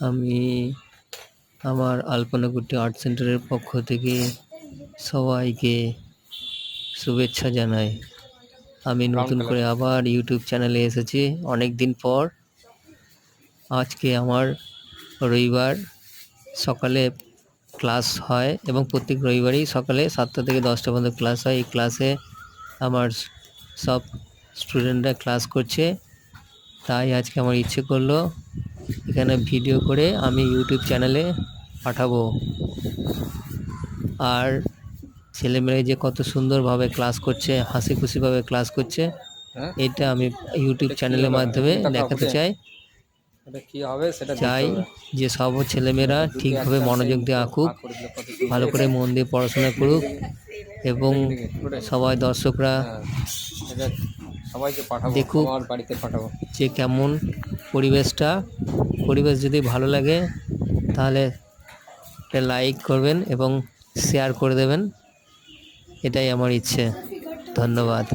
আমি আমার আলপনাকুটি আর্ট সেন্টারের পক্ষ থেকে সবাইকে শুভেচ্ছা জানাই। আমি নতুন করে আবার ইউটিউব চ্যানেলে এসেছি অনেক দিন পর। আজকে আমার রবিবার সকালে ক্লাস হয় এবং প্রত্যেক রবিবারই সকালে 7টা থেকে 10টা পর্যন্ত ক্লাস হয়। এই ক্লাসে আমার সব স্টুডেন্টরা ক্লাস করছে, তাই আজকে আমার ইচ্ছে করলো এখানে ভিডিও করে আমি ইউটিউব চ্যানেলে পাঠাবো। আর ছেলেমেয়েরা যে কত সুন্দরভাবে ক্লাস করছে, হাসি খুশিভাবে ক্লাস করছে, এটা আমি ইউটিউব চ্যানেলের মাধ্যমে দেখাতে চাই। চাই যে সব ছেলেমেয়েরা ঠিকভাবে মনোযোগ দিয়ে আঁকুক, ভালো করে মন দিয়ে পড়াশোনা করুক এবং সবাই দর্শকরা দেখুক যে কেমন পরিবেশ যদি ভালো লাগে তাহলে একটা লাইক করবেন এবং শেয়ার করে দেবেন, এটাই আমার ইচ্ছে। ধন্যবাদ।